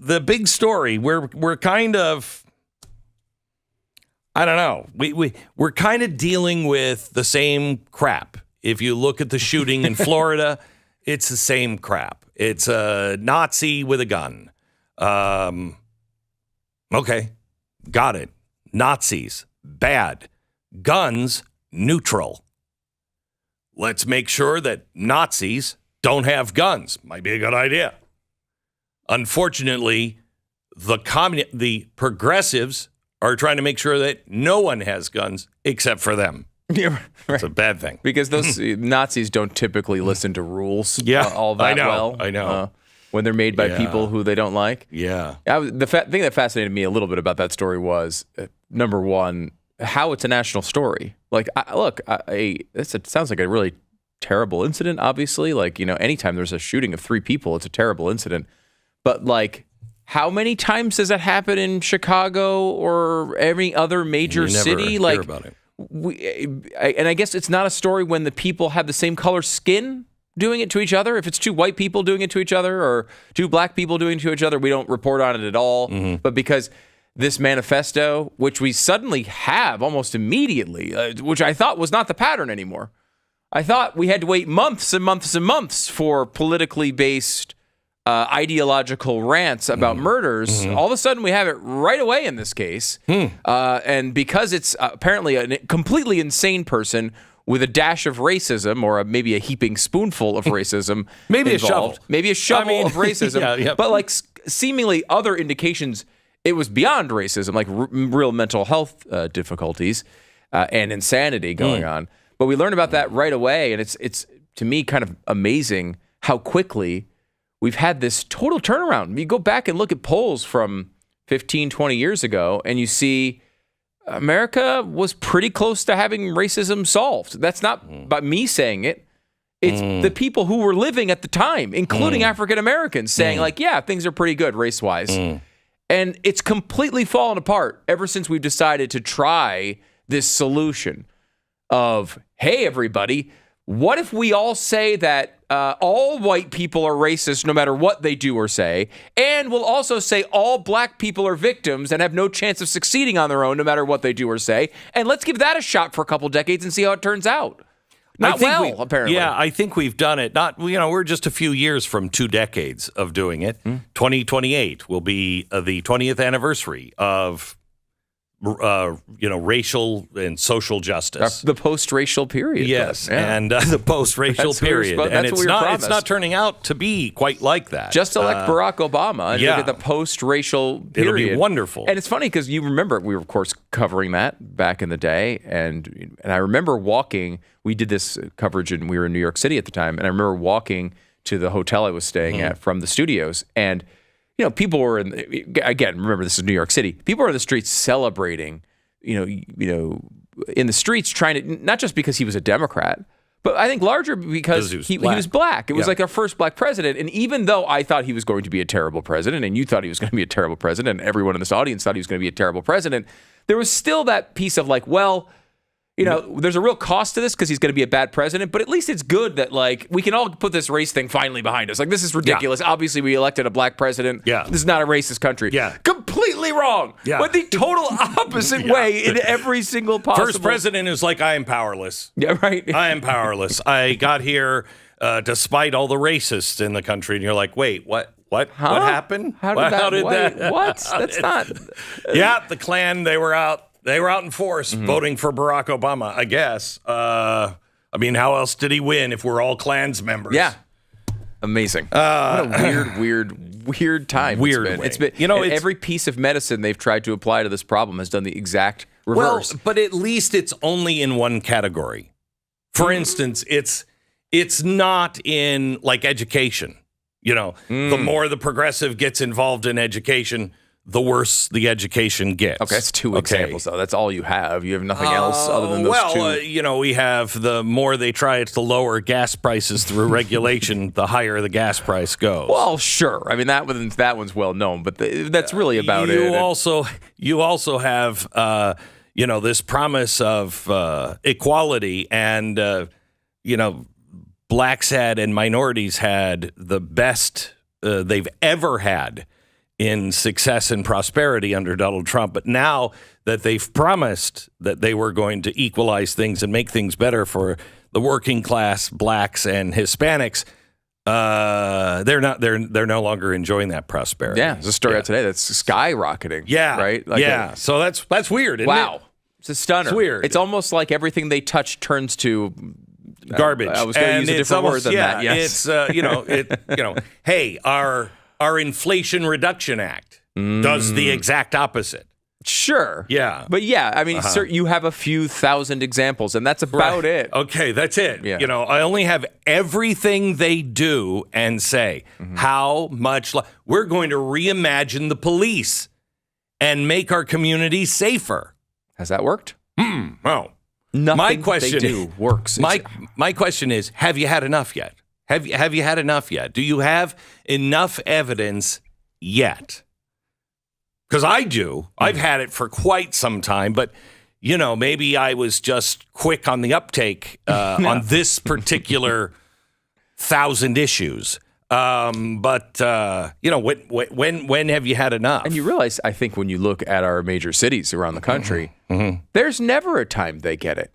the big story, we're kind of, I don't know, we're kind of dealing with the same crap. If you look at the shooting in Florida, it's the same crap. It's a Nazi with a gun. Okay, got it. Nazis, bad. Guns, neutral. Let's make sure that Nazis don't have guns. Might be a good idea. Unfortunately, the progressives are trying to make sure that no one has guns except for them. Yeah, right. It's a bad thing. Because those Nazis don't typically listen to rules all I that know. when they're made by people who they don't like. Yeah. The thing that fascinated me a little bit about that story was, number one, how it's a national story. Like, it sounds like a really terrible incident, obviously. Like, anytime there's a shooting of 3 people, it's a terrible incident. But, like, how many times does that happen in Chicago or any other major city? Hear like, about it. And I guess it's not a story when the people have the same color skin doing it to each other. If it's 2 white people doing it to each other or 2 black people doing it to each other, we don't report on it at all. Mm-hmm. But because this manifesto, which we suddenly have almost immediately, which I thought was not the pattern anymore. I thought we had to wait months and months and months for politically based ideological rants about murders. Mm-hmm. All of a sudden, we have it right away in this case. And because it's apparently a completely insane person with a dash of racism or maybe a heaping spoonful of racism maybe involved. Maybe a shovel of racism. Yeah. But like seemingly other indications, it was beyond racism, like real mental health difficulties and insanity going on. But we learned about that right away. And it's to me kind of amazing how quickly we've had this total turnaround. You go back and look at polls from 15, 20 years ago, and you see America was pretty close to having racism solved. That's not by me saying it. It's the people who were living at the time, including African Americans, saying like, yeah, things are pretty good race-wise. And it's completely fallen apart ever since we've decided to try this solution of, hey, everybody, what if we all say that all white people are racist no matter what they do or say, and we'll also say all black people are victims and have no chance of succeeding on their own no matter what they do or say, and let's give that a shot for a couple decades and see how it turns out. Apparently. Yeah, I think we've done it. We're just a few years from 2 decades of doing it. 2028 will be the 20th anniversary of racial and social justice. The post-racial period. Yes, and the post-racial period. And it's not turning out to be quite like that. Just elect Barack Obama and look at the post-racial period. It'll be wonderful. And it's funny because you remember, we were, of course, covering that back in the day. And I remember we did this coverage and we were in New York City at the time. And I remember walking to the hotel I was staying at from the studios. And people were again, remember this is New York City. People were in the streets celebrating, in the streets trying to, not just because he was a Democrat, but I think larger because he was black. It was like our first black president. And even though I thought he was going to be a terrible president and you thought he was going to be a terrible president and everyone in this audience thought he was going to be a terrible president, there was still that piece of like, well, there's a real cost to this because he's going to be a bad president, but at least it's good that, like, we can all put this race thing finally behind us. Like, this is ridiculous. Yeah. Obviously, we elected a black president. Yeah. This is not a racist country. Yeah. Completely wrong. Yeah. But the total opposite way in every single possible. First president is like, I am powerless. Yeah, right. I am powerless. I got here despite all the racists in the country. And you're like, wait, what? What happened? How did that? What? That's not. Yeah, the Klan, they were out. They were out in force voting for Barack Obama, I guess. How else did he win if we're all Klans members? Yeah. Amazing. What a weird time it's been. Every piece of medicine they've tried to apply to this problem has done the exact reverse. Well, but at least it's only in one category. For instance, it's not in, like, education. The more the progressive gets involved in education, the worse the education gets. Okay, that's 2 examples, though. That's all you have. You have nothing else other than those 2. We have the more they try to lower gas prices through regulation, the higher the gas price goes. Well, sure. I mean, that one's well known, but that's really about it. You also have, this promise of equality and, blacks had and minorities had the best they've ever had in success and prosperity under Donald Trump. But now that they've promised that they were going to equalize things and make things better for the working class, blacks and Hispanics, they're no longer enjoying that prosperity. Yeah, there's a story out today that's skyrocketing. Yeah, right. So that's weird. Isn't Wow, it? it's a stunner. It's weird. It's almost like everything they touch turns to garbage. I was going to use a different word than that. Yes. It's hey, our Inflation Reduction Act does the exact opposite. Sure. Yeah. But yeah, I mean, sir, you have a few thousand examples, and that's about it. Okay, that's it. Yeah. I only have everything they do and say how much we're going to reimagine the police and make our communities safer. Has that worked? No. Nothing My question they do works. My question is, have you had enough yet? Have you had enough yet? Do you have enough evidence yet? Because I do. I've had it for quite some time, but maybe I was just quick on the uptake on this particular 1,000 issues. But when have you had enough? And you realize, I think, when you look at our major cities around the country, there's never a time they get it.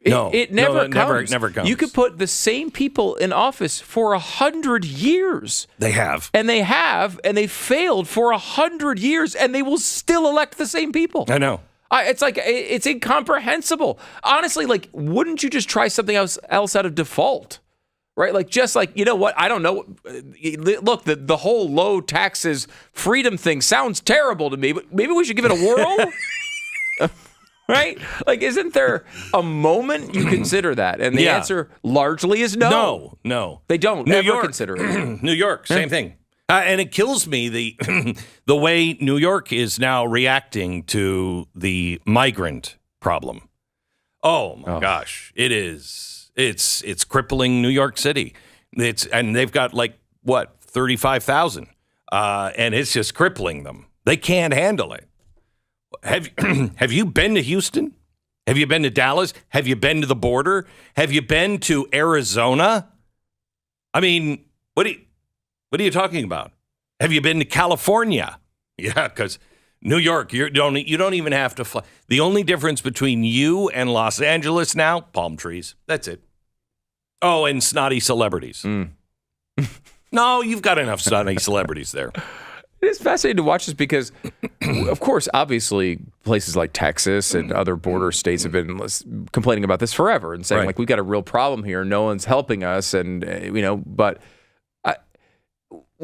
It never comes. Never comes. You could put the same people in office for 100 years. They have. And they failed for 100 years, and they will still elect the same people. I know. It's incomprehensible. Honestly, wouldn't you just try something else out of default? Right? You know what? I don't know. Look, the whole low taxes freedom thing sounds terrible to me, but maybe we should give it a whirl. Right? Isn't there a moment you consider that? And the answer largely is no. No. They don't ever consider it. New York, same thing. And it kills me the way New York is now reacting to the migrant problem. Oh my gosh, it is. It's crippling New York City. And they've got 35,000, and it's just crippling them. They can't handle it. Have you been to Houston? Have you been to Dallas? Have you been to the border? Have you been to Arizona? I mean, what are you talking about? Have you been to California? Yeah, because New York, you don't even have to fly. The only difference between you and Los Angeles now, palm trees. That's it. Oh, and snotty celebrities. No, you've got enough snotty celebrities there. It's fascinating to watch this because, of course, obviously, places like Texas and other border states have been complaining about this forever and saying, we've got a real problem here. No one's helping us. And, but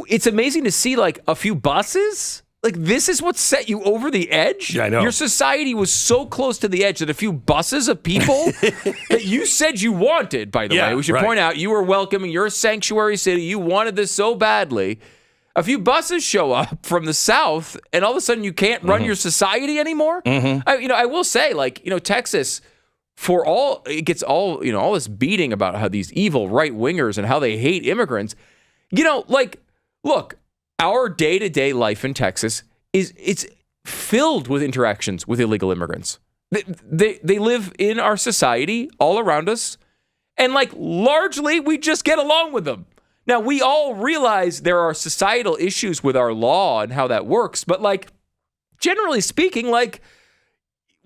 it's amazing to see, a few buses. This is what set you over the edge? Yeah, I know. Your society was so close to the edge that a few buses of people that you said you wanted, by the way. We should point out, you were welcoming your sanctuary city. You wanted this so badly. A few buses show up from the South, and all of a sudden you can't run your society anymore. I will say, Texas, for all it gets all this beating about how these evil right wingers and how they hate immigrants. Look, our day-to-day life in Texas it's filled with interactions with illegal immigrants. They live in our society all around us, and largely we just get along with them. Now, we all realize there are societal issues with our law and how that works, but generally speaking,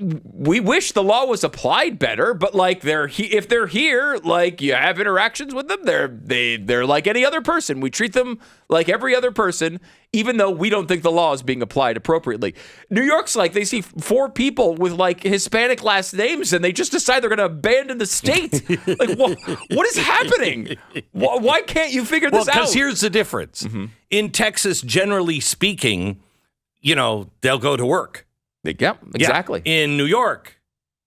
we wish the law was applied better, but if they're here, you have interactions with them, they're like any other person. We treat them like every other person, even though we don't think the law is being applied appropriately. New York's they see 4 people with Hispanic last names and they just decide they're going to abandon the state. What is happening? Why can't you figure this out? Because here's the difference. In Texas, generally speaking, they'll go to work. Yeah, exactly. Yeah. In New York,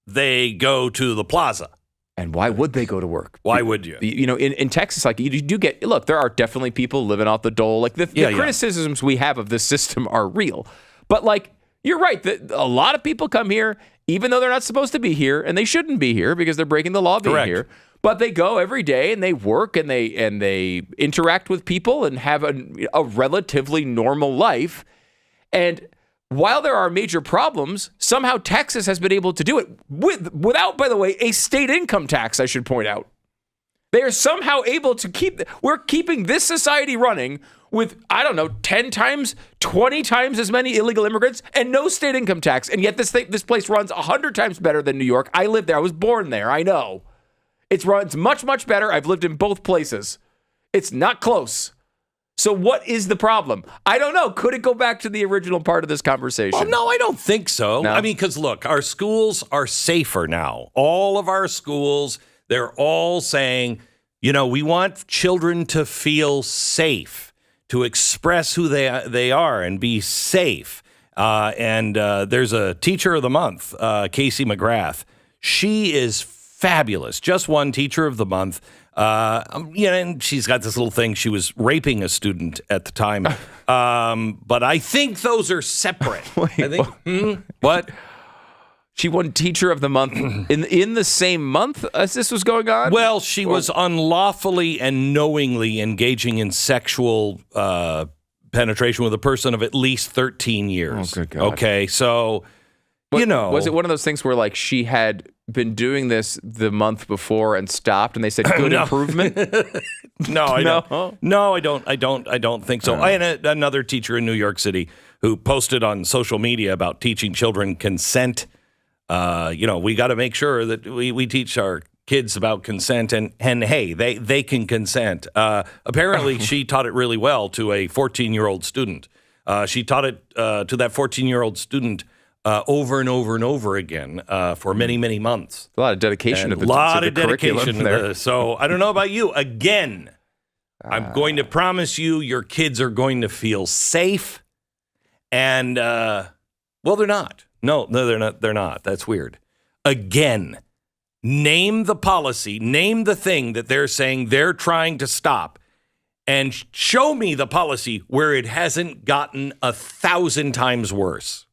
they go to the plaza. And why would they go to work? Why would you? In Texas, you do get, look, there are definitely people living off the dole. The criticisms we have of this system are real. But you're right. A lot of people come here, even though they're not supposed to be here, and they shouldn't be here because they're breaking the law being here. But they go every day and they work and they interact with people and have a relatively normal life. And while there are major problems, somehow Texas has been able to do it without, by the way, a state income tax, I should point out. They are somehow able to we're keeping this society running with, I don't know, 10 times, 20 times as many illegal immigrants and no state income tax. And yet this place runs 100 times better than New York. I live there. I was born there. I know. It runs much, much better. I've lived in both places. It's not close. So what is the problem? I don't know. Could it go back to the original part of this conversation? Well, no, I don't think so. No? I mean, because look, our schools are safer now. All of our schools, they're all saying, we want children to feel safe, to express who they are and be safe. And there's a teacher of the month, Casey McGrath. She is fabulous. Just won teacher of the month. And she's got this little thing. She was raping a student at the time. But I think those are separate. What? She won teacher of the month in the same month as this was going on? Well, she was unlawfully and knowingly engaging in sexual penetration with a person of at least 13 years. Oh, good God. Okay, so, Was it one of those things where, like, she had been doing this the month before and stopped, and they said, good improvement? No, I don't. No, I don't think so. I had another teacher in New York City who posted on social media about teaching children consent. We got to make sure that we teach our kids about consent, and hey, they can consent. Apparently, she taught it really well to a 14-year-old student. She taught it to that 14-year-old student over and over and over again for many, many months. A lot of dedication to the dedication there. So I don't know about you. Again, I'm going to promise you your kids are going to feel safe. And, they're not. No, they're not. They're not. That's weird. Again, name the policy, name the thing that they're saying they're trying to stop, and show me the policy where it hasn't gotten 1,000 times worse.